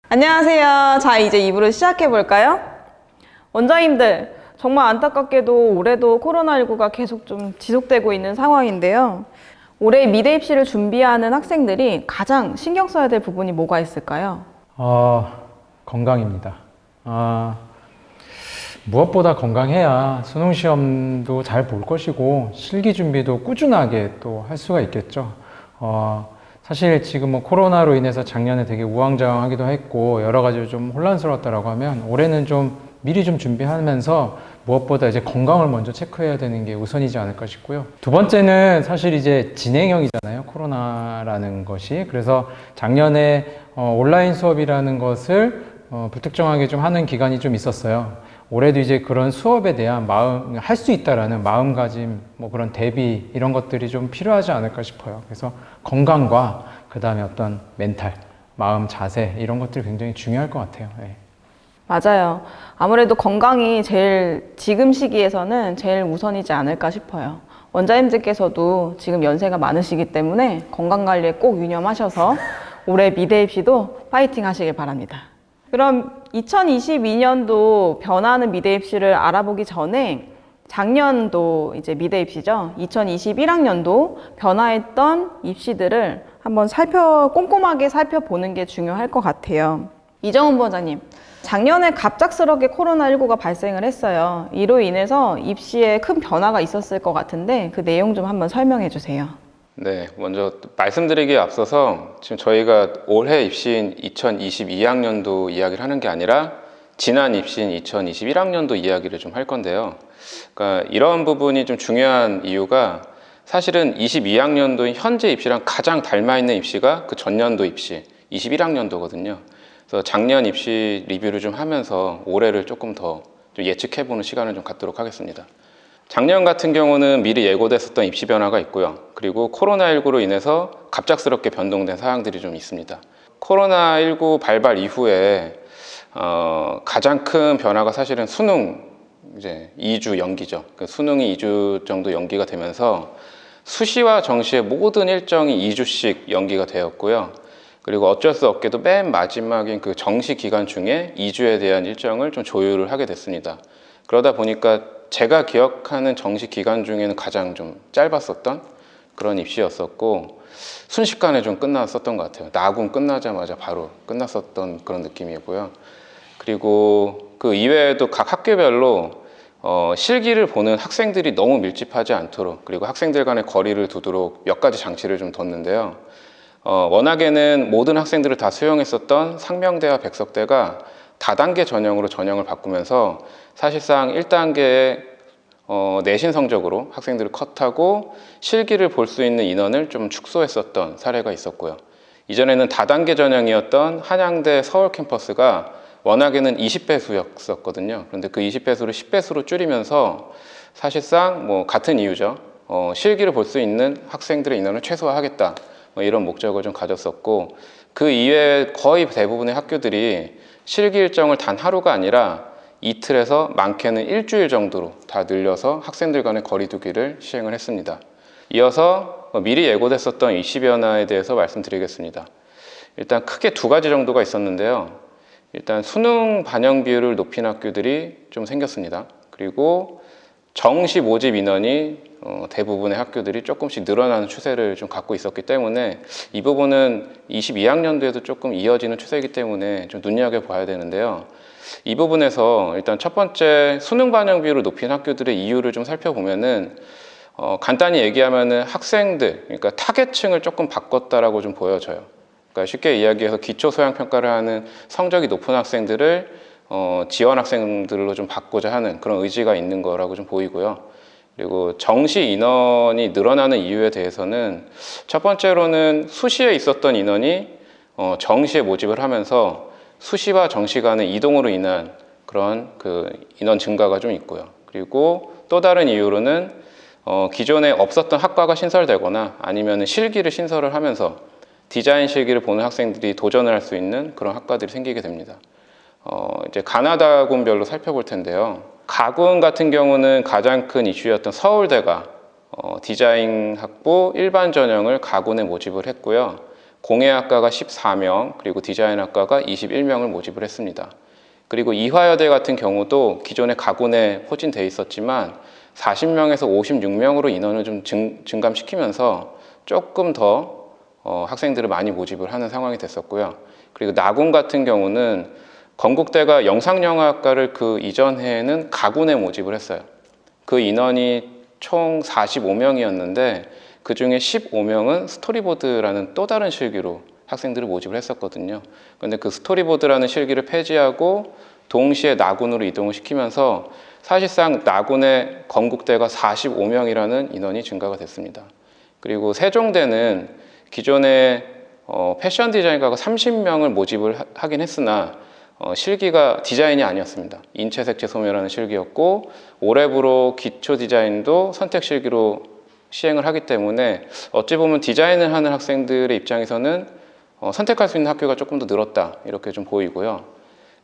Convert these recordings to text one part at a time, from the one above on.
안녕하세요. 자, 이제 2부를 시작해 볼까요? 원장님들, 정말 안타깝게도 올해도 코로나19가 계속 좀 지속되고 있는 상황인데요. 올해 미대 입시를 준비하는 학생들이 가장 신경 써야 될 부분이 뭐가 있을까요? 건강입니다. 무엇보다 건강해야 수능 시험도 잘 볼 것이고 실기 준비도 꾸준하게 또 할 수가 있겠죠. 사실 지금 뭐 코로나로 인해서 작년에 되게 우왕좌왕하기도 했고 여러 가지로 좀 혼란스러웠다라고 하면 올해는 좀 미리 좀 준비하면서 무엇보다 이제 건강을 먼저 체크해야 되는 게 우선이지 않을까 싶고요. 두 번째는 사실 이제 진행형이잖아요. 코로나라는 것이. 그래서 작년에 온라인 수업이라는 것을 불특정하게 좀 하는 기간이 좀 있었어요. 올해도 이제 그런 수업에 대한 할 수 있다라는 마음가짐, 뭐 그런 대비 이런 것들이 좀 필요하지 않을까 싶어요. 그래서 건강과 그 다음에 어떤 멘탈, 마음 자세 이런 것들이 굉장히 중요할 것 같아요. 네. 맞아요. 아무래도 건강이 지금 시기에서는 제일 우선이지 않을까 싶어요. 원장님들께서도 지금 연세가 많으시기 때문에 건강 관리에 꼭 유념하셔서 올해 미대 입시도 파이팅 하시길 바랍니다. 그럼 2022년도 변화하는 미대 입시를 알아보기 전에 작년도 이제 미대 입시죠. 2021학년도 변화했던 입시들을 한번 꼼꼼하게 살펴보는 게 중요할 것 같아요. 이정훈 부원장님, 작년에 갑작스럽게 코로나19가 발생을 했어요. 이로 인해서 입시에 큰 변화가 있었을 것 같은데 그 내용 좀 한번 설명해 주세요. 네, 먼저 말씀드리기에 앞서서 지금 저희가 올해 입시인 2022학년도 이야기를 하는 게 아니라 지난 입시인 2021학년도 이야기를 좀 할 건데요. 그러니까 이런 부분이 좀 중요한 이유가 사실은 22학년도인 현재 입시랑 가장 닮아있는 입시가 그 전년도 입시 21학년도거든요. 그래서 작년 입시 리뷰를 좀 하면서 올해를 조금 더 좀 예측해보는 시간을 좀 갖도록 하겠습니다. 작년 같은 경우는 미리 예고됐었던 입시 변화가 있고요. 그리고 코로나19로 인해서 갑작스럽게 변동된 사항들이 좀 있습니다. 코로나19 발발 이후에 가장 큰 변화가 사실은 수능 이제 2주 연기죠. 그 수능이 2주 정도 연기가 되면서 수시와 정시의 모든 일정이 2주씩 연기가 되었고요. 그리고 어쩔 수 없게도 맨 마지막인 그 정시 기간 중에 2주에 대한 일정을 좀 조율을 하게 됐습니다. 그러다 보니까 제가 기억하는 정시 기간 중에는 가장 좀 짧았었던 그런 입시였었고 순식간에 좀 끝났었던 것 같아요. 나군 끝나자마자 바로 끝났었던 그런 느낌이고요. 그리고 그 이외에도 각 학교별로 실기를 보는 학생들이 너무 밀집하지 않도록 그리고 학생들 간의 거리를 두도록 몇 가지 장치를 좀 뒀는데요. 워낙에는 모든 학생들을 다 수용했었던 상명대와 백석대가 다단계 전형으로 전형을 바꾸면서 사실상 1단계의 내신 성적으로 학생들을 컷하고 실기를 볼 수 있는 인원을 좀 축소했었던 사례가 있었고요. 이전에는 다단계 전형이었던 한양대 서울 캠퍼스가 워낙에는 20배수였었거든요. 그런데 그 20배수를 10배수로 줄이면서 사실상 뭐 같은 이유죠. 실기를 볼 수 있는 학생들의 인원을 최소화하겠다. 뭐 이런 목적을 좀 가졌었고 그 이외에 거의 대부분의 학교들이 실기 일정을 단 하루가 아니라 이틀에서 많게는 일주일 정도로 다 늘려서 학생들 간의 거리두기를 시행을 했습니다. 이어서 미리 예고됐었던 입시 변화에 대해서 말씀드리겠습니다. 일단 크게 두 가지 정도가 있었는데요. 일단 수능 반영 비율을 높인 학교들이 좀 생겼습니다. 그리고 정시 모집 인원이 대부분의 학교들이 조금씩 늘어나는 추세를 좀 갖고 있었기 때문에 이 부분은 22학년도에도 조금 이어지는 추세이기 때문에 좀 눈여겨봐야 되는데요. 이 부분에서 일단 첫 번째 수능 반영 비율을 높인 학교들의 이유를 좀 살펴보면은 간단히 얘기하면은 학생들, 그러니까 타겟층을 조금 바꿨다라고 좀 보여져요. 그러니까 쉽게 이야기해서 기초 소양 평가를 하는 성적이 높은 학생들을 지원 학생들로 좀 바꾸자 하는 그런 의지가 있는 거라고 좀 보이고요. 그리고 정시 인원이 늘어나는 이유에 대해서는 첫 번째로는 수시에 있었던 인원이 정시에 모집을 하면서 수시와 정시 간의 이동으로 인한 그런 그 인원 증가가 좀 있고요. 그리고 또 다른 이유로는 기존에 없었던 학과가 신설되거나 아니면 실기를 신설을 하면서 디자인 실기를 보는 학생들이 도전을 할 수 있는 그런 학과들이 생기게 됩니다. 이제 가나다군별로 살펴볼 텐데요. 가군 같은 경우는 가장 큰 이슈였던 서울대가 디자인 학부 일반 전형을 가군에 모집을 했고요. 공예학과가 14명, 그리고 디자인학과가 21명을 모집을 했습니다. 그리고 이화여대 같은 경우도 기존에 가군에 포진돼 있었지만 40명에서 56명으로 인원을 좀 증감시키면서 조금 더 학생들을 많이 모집을 하는 상황이 됐었고요. 그리고 나군 같은 경우는 건국대가 영상영화학과를 그 이전 해에는 가군에 모집을 했어요. 그 인원이 총 45명이었는데 그 중에 15명은 스토리보드라는 또 다른 실기로 학생들을 모집을 했었거든요. 근데 그 스토리보드라는 실기를 폐지하고 동시에 나군으로 이동을 시키면서 사실상 나군의 건국대가 45명이라는 인원이 증가가 됐습니다. 그리고 세종대는 기존에 패션 디자인과가 30명을 모집을 하긴 했으나 실기가 디자인이 아니었습니다. 인체색채 소묘라는 실기였고 올해부로 기초 디자인도 선택 실기로 시행을 하기 때문에 어찌 보면 디자인을 하는 학생들의 입장에서는 선택할 수 있는 학교가 조금 더 늘었다 이렇게 좀 보이고요.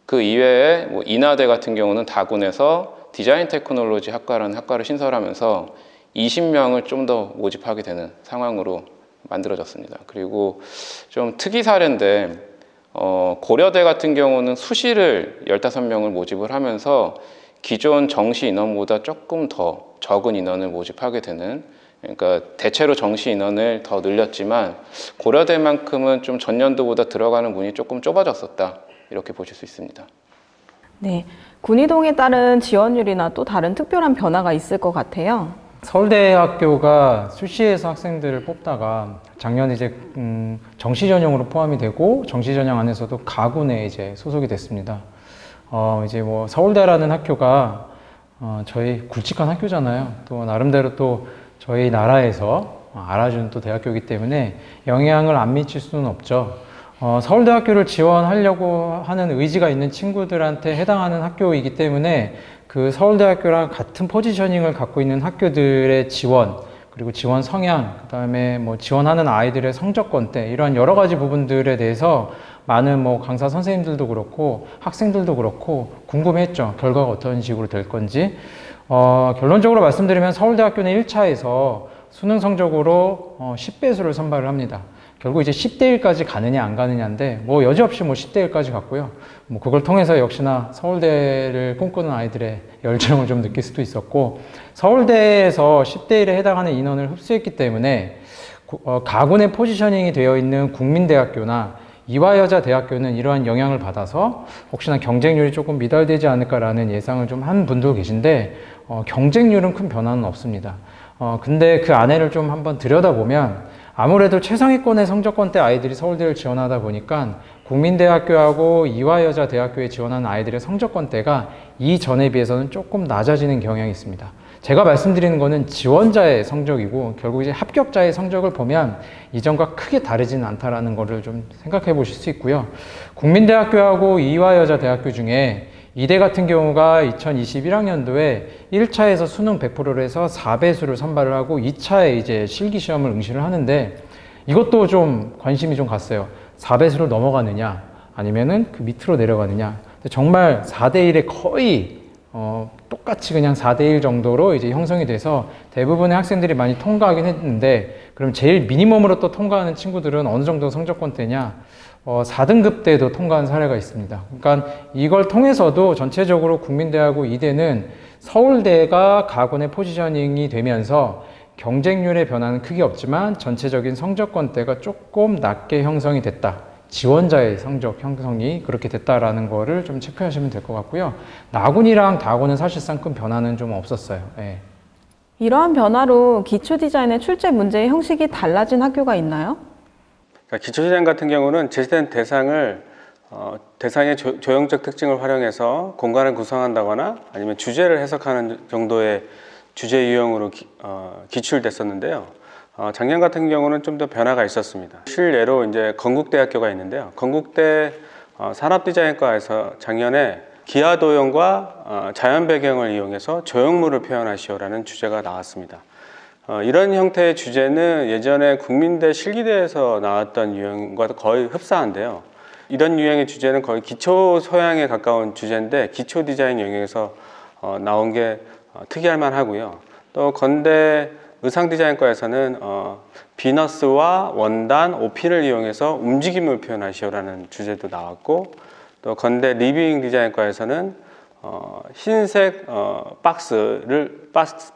그 이외에 뭐 인하대 같은 경우는 다군에서 디자인 테크놀로지 학과라는 학과를 신설하면서 20명을 좀 더 모집하게 되는 상황으로 만들어졌습니다. 그리고 좀 특이 사례인데 고려대 같은 경우는 수시를 15명을 모집을 하면서 기존 정시 인원보다 조금 더 적은 인원을 모집하게 되는, 그러니까 대체로 정시 인원을 더 늘렸지만 고려대만큼은 좀 전년도보다 들어가는 문이 조금 좁아졌었다 이렇게 보실 수 있습니다. 네, 군이동에 따른 지원율이나 또 다른 특별한 변화가 있을 것 같아요. 서울대학교가 수시에서 학생들을 뽑다가 작년에 이제 정시 전형으로 포함이 되고 정시 전형 안에서도 가군에 이제 소속이 됐습니다. 이제 뭐 서울대라는 학교가 저희 굵직한 학교잖아요. 또 나름대로 또 저희 나라에서 알아준 또 대학교이기 때문에 영향을 안 미칠 수는 없죠. 서울대학교를 지원하려고 하는 의지가 있는 친구들한테 해당하는 학교이기 때문에 그 서울대학교랑 같은 포지셔닝을 갖고 있는 학교들의 지원, 그리고 지원 성향, 그 다음에 뭐 지원하는 아이들의 성적권대, 이러한 여러 가지 부분들에 대해서 많은 뭐 강사 선생님들도 그렇고 학생들도 그렇고 궁금했죠. 결과가 어떤 식으로 될 건지. 결론적으로 말씀드리면 서울대학교는 1차에서 수능 성적으로 10배수를 선발을 합니다. 결국 이제 10대 1까지 가느냐 안 가느냐인데 뭐 여지없이 뭐 10대 1까지 갔고요. 뭐 그걸 통해서 역시나 서울대를 꿈꾸는 아이들의 열정을 좀 느낄 수도 있었고, 서울대에서 10대 1에 해당하는 인원을 흡수했기 때문에 가군의 포지셔닝이 되어 있는 국민대학교나 이화여자대학교는 이러한 영향을 받아서 혹시나 경쟁률이 조금 미달되지 않을까라는 예상을 좀 한 분도 계신데 경쟁률은 큰 변화는 없습니다. 근데 그 안에를 좀 한번 들여다보면 아무래도 최상위권의 성적권대 아이들이 서울대를 지원하다 보니까 국민대학교하고 이화여자대학교에 지원하는 아이들의 성적권대가 이전에 비해서는 조금 낮아지는 경향이 있습니다. 제가 말씀드리는 거는 지원자의 성적이고 결국 이제 합격자의 성적을 보면 이전과 크게 다르지는 않다라는 거를 좀 생각해 보실 수 있고요. 국민대학교하고 이화여자대학교 중에 이대 같은 경우가 2021학년도에 1차에서 수능 100%를 해서 4배수를 선발을 하고 2차에 이제 실기시험을 응시를 하는데 이것도 좀 관심이 좀 갔어요. 4배수를 넘어가느냐 아니면은 그 밑으로 내려가느냐. 근데 정말 4대1에 거의 똑같이 그냥 4대1 정도로 이제 형성이 돼서 대부분의 학생들이 많이 통과하긴 했는데, 그럼 제일 미니멈으로 또 통과하는 친구들은 어느 정도 성적권대냐? 4등급 때도 통과한 사례가 있습니다. 그러니까 이걸 통해서도 전체적으로 국민대하고 이대는 서울대가 가군의 포지셔닝이 되면서 경쟁률의 변화는 크게 없지만 전체적인 성적권대가 조금 낮게 형성이 됐다. 지원자의 성적 형성이 그렇게 됐다라는 거를 좀 체크하시면 될 것 같고요. 나군이랑 다군은 사실상 큰 변화는 좀 없었어요. 예. 이러한 변화로 기초 디자인의 출제 문제의 형식이 달라진 학교가 있나요? 기초 디자인 같은 경우는 제시된 대상을 대상의 조형적 특징을 활용해서 공간을 구성한다거나 아니면 주제를 해석하는 정도의 주제 유형으로 기출됐었는데요. 작년 같은 경우는 좀 더 변화가 있었습니다. 실례로 이제 건국대학교가 있는데요. 건국대 산업디자인과에서 작년에 기하 도형과 자연 배경을 이용해서 조형물을 표현하시오라는 주제가 나왔습니다. 이런 형태의 주제는 예전에 국민대 실기대에서 나왔던 유형과 거의 흡사한데요. 이런 유형의 주제는 거의 기초 소양에 가까운 주제인데 기초 디자인 영역에서 나온 게 특이할 만하고요. 또 건대 의상 디자인과에서는 비너스와 원단, 오핀을 이용해서 움직임을 표현하시오라는 주제도 나왔고, 또 건대 리빙 디자인과에서는 흰색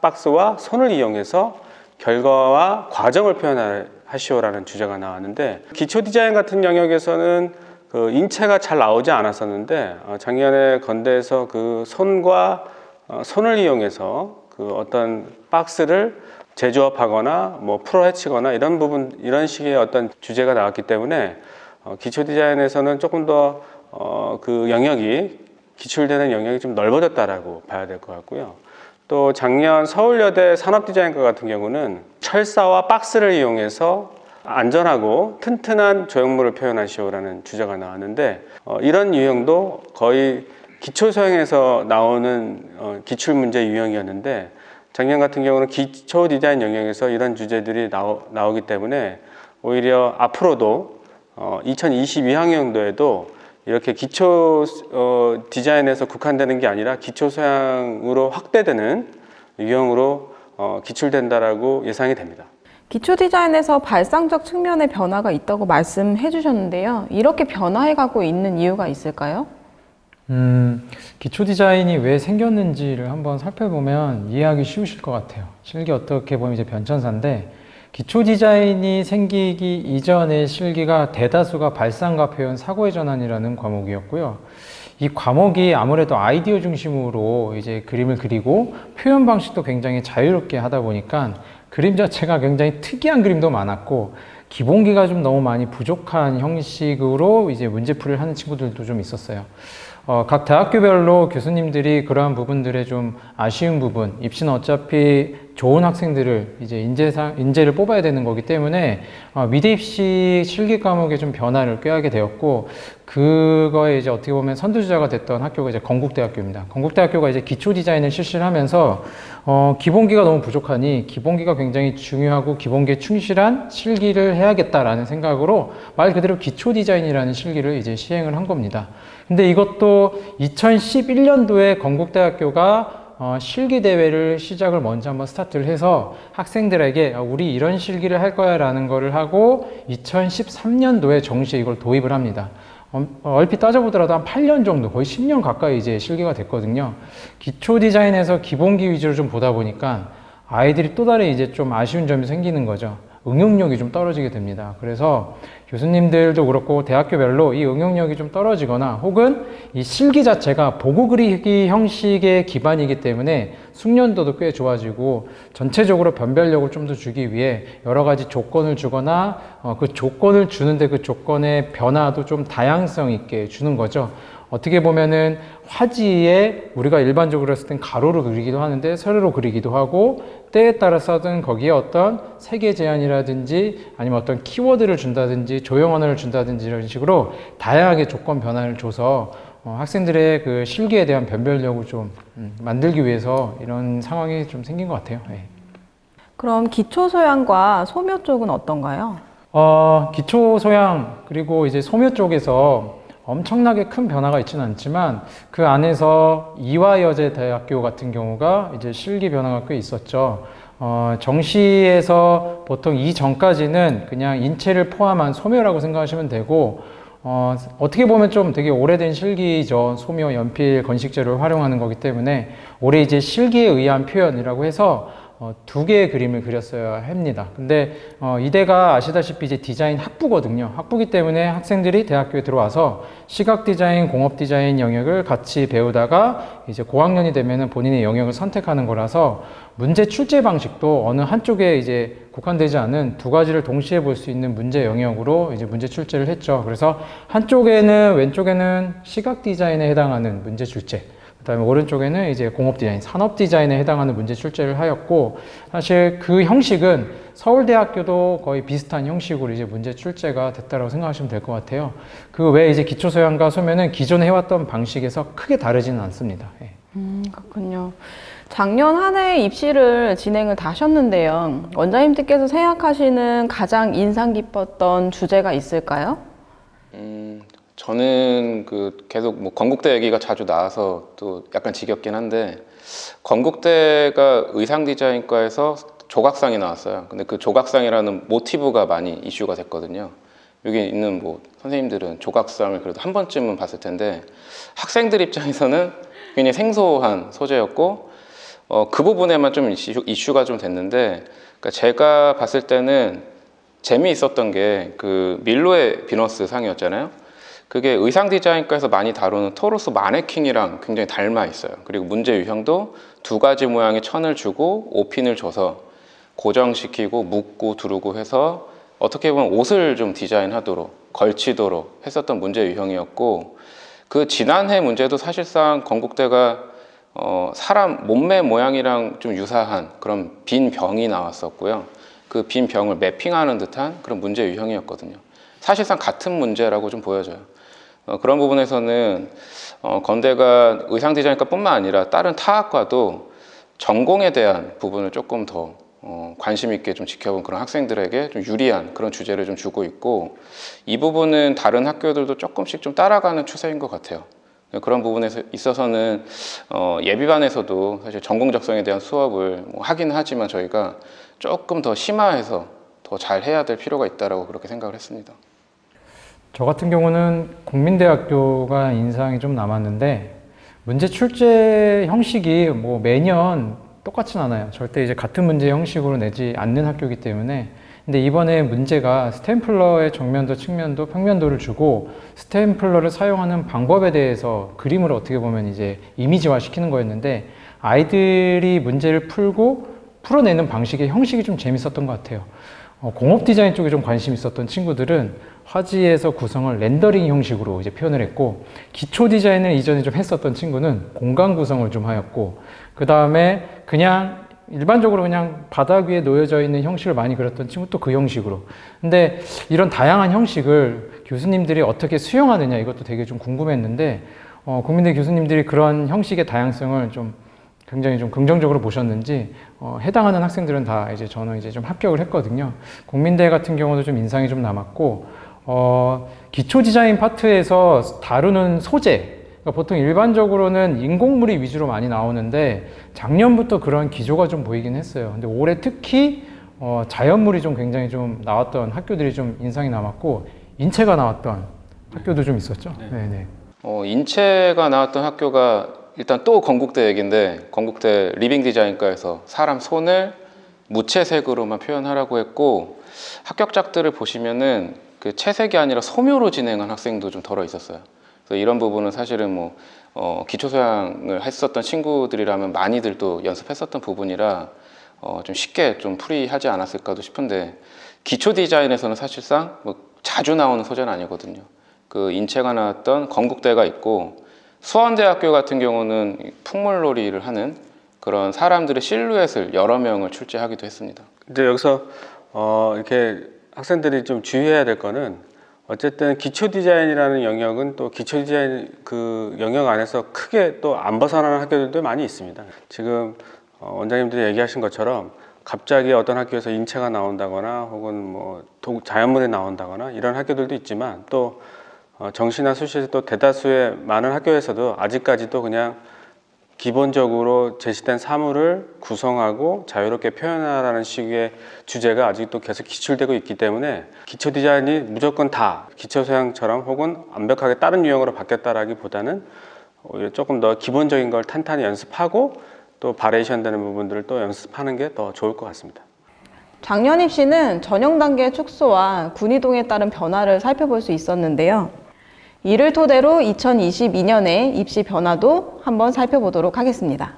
박스와 손을 이용해서 결과와 과정을 표현하시오라는 주제가 나왔는데, 기초 디자인 같은 영역에서는 그 인체가 잘 나오지 않았었는데 작년에 건대에서 그 손을 이용해서 그 어떤 박스를 재조합하거나 뭐 풀어헤치거나 이런 식의 어떤 주제가 나왔기 때문에 기초 디자인에서는 조금 더 그 영역이 기출되는 영역이 좀 넓어졌다라고 봐야 될 것 같고요. 또 작년 서울여대 산업디자인과 같은 경우는 철사와 박스를 이용해서 안전하고 튼튼한 조형물을 표현하시오라는 주제가 나왔는데 이런 유형도 거의 기초 소형에서 나오는 기출 문제 유형이었는데, 작년 같은 경우는 기초 디자인 영역에서 이런 주제들이 나오기 때문에 오히려 앞으로도 2022학년도에도 이렇게 기초 디자인에서 국한되는 게 아니라 기초 소양으로 확대되는 유형으로 기출된다라고 예상이 됩니다. 기초 디자인에서 발상적 측면의 변화가 있다고 말씀해 주셨는데요. 이렇게 변화해가고 있는 이유가 있을까요? 기초 디자인이 왜 생겼는지를 한번 살펴보면 이해하기 쉬우실 것 같아요. 실기 어떻게 보면 이제 변천사인데, 기초 디자인이 생기기 이전의 실기가 대다수가 발상과 표현, 사고의 전환이라는 과목이었고요. 이 과목이 아무래도 아이디어 중심으로 이제 그림을 그리고 표현 방식도 굉장히 자유롭게 하다 보니까 그림 자체가 굉장히 특이한 그림도 많았고, 기본기가 좀 너무 많이 부족한 형식으로 이제 문제풀이를 하는 친구들도 좀 있었어요. 각 대학교별로 교수님들이 그러한 부분들에 좀 아쉬운 부분, 입시는 어차피 좋은 학생들을 이제 인재를 뽑아야 되는 거기 때문에 미대 입시 실기 과목에 좀 변화를 꾀하게 되었고, 그거에 이제 어떻게 보면 선두주자가 됐던 학교가 이제 건국대학교입니다. 건국대학교가 이제 기초 디자인을 실시를 하면서 기본기가 너무 부족하니 기본기가 굉장히 중요하고 기본기에 충실한 실기를 해야겠다라는 생각으로 말 그대로 기초 디자인이라는 실기를 이제 시행을 한 겁니다. 근데 이것도 2011년도에 건국대학교가 실기 대회를 시작을 먼저 한번 스타트를 해서 학생들에게 우리 이런 실기를 할 거야 라는 거를 하고 2013년도에 정시에 이걸 도입을 합니다. 얼핏 따져보더라도 한 8년 정도, 거의 10년 가까이 이제 실기가 됐거든요. 기초 디자인에서 기본기 위주로 좀 보다 보니까 아이들이 또 다른 이제 좀 아쉬운 점이 생기는 거죠. 응용력이 좀 떨어지게 됩니다. 그래서 교수님들도 그렇고 대학교별로 이 응용력이 좀 떨어지거나 혹은 이 실기 자체가 보고 그리기 형식의 기반이기 때문에 숙련도도 꽤 좋아지고 전체적으로 변별력을 좀 더 주기 위해 여러 가지 조건을 주거나 그 조건을 주는데 그 조건의 변화도 좀 다양성 있게 주는 거죠. 어떻게 보면은 화지에 우리가 일반적으로 했을 땐 가로로 그리기도 하는데 세로로 그리기도 하고, 때에 따라서든 거기에 어떤 색의 제한이라든지 아니면 어떤 키워드를 준다든지 조형 언어를 준다든지 이런 식으로 다양하게 조건 변화를 줘서 학생들의 그 실기에 대한 변별력을 좀 만들기 위해서 이런 상황이 좀 생긴 것 같아요. 네. 그럼 기초 소양과 소묘 쪽은 어떤가요? 기초 소양 그리고 이제 소묘 쪽에서 엄청나게 큰 변화가 있지는 않지만 그 안에서 이화여자대학교 같은 경우가 이제 실기 변화가 꽤 있었죠. 정시에서 보통 이전까지는 그냥 인체를 포함한 소묘라고 생각하시면 되고, 어떻게 보면 좀 되게 오래된 실기죠. 소묘, 연필, 건식재료를 활용하는 거기 때문에 올해 이제 실기에 의한 표현이라고 해서 2개의 그림을 그렸어야 합니다. 근데 이대가 아시다시피 이제 디자인 학부거든요. 학부기 때문에 학생들이 대학교에 들어와서 시각 디자인, 공업 디자인 영역을 같이 배우다가 이제 고학년이 되면은 본인의 영역을 선택하는 거라서 문제 출제 방식도 어느 한쪽에 이제 국한되지 않은 2가지를 동시에 볼 수 있는 문제 영역으로 이제 문제 출제를 했죠. 그래서 한쪽에는 왼쪽에는 시각 디자인에 해당하는 문제 출제, 그다음에 오른쪽에는 이제 공업 디자인, 산업 디자인에 해당하는 문제 출제를 하였고, 사실 그 형식은 서울대학교도 거의 비슷한 형식으로 이제 문제 출제가 됐다고 생각하시면 될 것 같아요. 그 외에 이제 기초 소양과 소묘는 기존에 해왔던 방식에서 크게 다르지는 않습니다. 예. 그렇군요. 작년 한 해 입시를 진행을 다 하셨는데요. 원장님들께서 생각하시는 가장 인상 깊었던 주제가 있을까요? 저는 계속 뭐 건국대 얘기가 자주 나와서 또 약간 지겹긴 한데, 건국대가 의상 디자인과에서 조각상이 나왔어요. 근데 그 조각상이라는 모티브가 많이 이슈가 됐거든요. 여기 있는 뭐 선생님들은 조각상을 그래도 한 번쯤은 봤을 텐데 학생들 입장에서는 굉장히 생소한 소재였고 그 부분에만 좀 이슈가 좀 됐는데, 그러니까 제가 봤을 때는 재미있었던 게 그 밀로의 비너스 상이었잖아요. 그게 의상 디자인과에서 많이 다루는 토르소 마네킹이랑 굉장히 닮아 있어요. 그리고 문제 유형도 두 가지 모양의 천을 주고 5핀을 줘서 고정시키고 묶고 두르고 해서 어떻게 보면 옷을 좀 디자인하도록 걸치도록 했었던 문제 유형이었고, 그 지난해 문제도 사실상 건국대가 사람 몸매 모양이랑 좀 유사한 그런 빈 병이 나왔었고요. 그 빈 병을 매핑하는 듯한 그런 문제 유형이었거든요. 사실상 같은 문제라고 좀 보여져요. 그런 부분에서는 건대가 의상 디자인과뿐만 아니라 다른 타학과도 전공에 대한 부분을 조금 더 관심 있게 좀 지켜본 그런 학생들에게 좀 유리한 그런 주제를 좀 주고 있고, 이 부분은 다른 학교들도 조금씩 좀 따라가는 추세인 것 같아요. 그런 부분에 있어서는 예비반에서도 사실 전공 적성에 대한 수업을 하긴 하지만 저희가 조금 더 심화해서 더 잘 해야 될 필요가 있다라고 그렇게 생각을 했습니다. 저 같은 경우는 국민대학교가 인상이 좀 남았는데, 문제 출제 형식이 뭐 매년 똑같진 않아요. 절대 이제 같은 문제 형식으로 내지 않는 학교이기 때문에. 근데 이번에 문제가 스탬플러의 정면도, 측면도, 평면도를 주고 스탬플러를 사용하는 방법에 대해서 그림을 어떻게 보면 이제 이미지화 시키는 거였는데, 아이들이 문제를 풀어내는 방식의 형식이 좀 재밌었던 것 같아요. 공업 디자인 쪽에 좀 관심 있었던 친구들은 화지에서 구성을 렌더링 형식으로 이제 표현을 했고, 기초 디자인을 이전에 좀 했었던 친구는 공간 구성을 좀 하였고, 그 다음에 그냥 일반적으로 그냥 바닥 위에 놓여져 있는 형식을 많이 그렸던 친구 또 그 형식으로. 근데 이런 다양한 형식을 교수님들이 어떻게 수용하느냐, 이것도 되게 좀 궁금했는데, 국민대 교수님들이 그런 형식의 다양성을 좀 굉장히 좀 긍정적으로 보셨는지 해당하는 학생들은 다 이제 저는 이제 좀 합격을 했거든요. 국민대 같은 경우도 좀 인상이 좀 남았고, 기초 디자인 파트에서 다루는 소재, 그러니까 보통 일반적으로는 인공물이 위주로 많이 나오는데 작년부터 그런 기조가 좀 보이긴 했어요. 근데 올해 특히 자연물이 좀 굉장히 좀 나왔던 학교들이 좀 인상이 남았고, 인체가 나왔던 학교도 좀 있었죠. 네네. 인체가 나왔던 학교가 일단 또 건국대 얘기인데, 건국대 리빙 디자인과에서 사람 손을 무채색으로만 표현하라고 했고, 합격작들을 보시면은 그 채색이 아니라 소묘로 진행한 학생도 좀 덜어 있었어요. 그래서 이런 부분은 사실은 뭐 기초 소양을 했었던 친구들이라면 많이들 또 연습했었던 부분이라 좀 쉽게 좀 풀이하지 않았을까도 싶은데, 기초 디자인에서는 사실상 뭐 자주 나오는 소재는 아니거든요. 그 인체가 나왔던 건국대가 있고, 수원대학교 같은 경우는 풍물놀이를 하는 그런 사람들의 실루엣을 여러 명을 출제하기도 했습니다. 이제 여기서 이렇게 학생들이 좀 주의해야 될 거는, 어쨌든 기초 디자인이라는 영역은 또 기초 디자인 그 영역 안에서 크게 또 안 벗어나는 학교들도 많이 있습니다. 지금 원장님들이 얘기하신 것처럼 갑자기 어떤 학교에서 인체가 나온다거나 혹은 뭐 자연물이 나온다거나 이런 학교들도 있지만, 또 정시나 수시에서 또 대다수의 많은 학교에서도 아직까지도 그냥 기본적으로 제시된 사물을 구성하고 자유롭게 표현하라는 식의 주제가 아직도 계속 기출되고 있기 때문에, 기초 디자인이 무조건 다 기초 소양처럼 혹은 완벽하게 다른 유형으로 바뀌었다라기보다는 오히려 조금 더 기본적인 걸 탄탄히 연습하고 또 바리에이션 되는 부분들을 또 연습하는 게 더 좋을 것 같습니다. 작년 입시는 전형 단계 축소와 군이동에 따른 변화를 살펴볼 수 있었는데요. 이를 토대로 2022년의 입시 변화도 한번 살펴보도록 하겠습니다.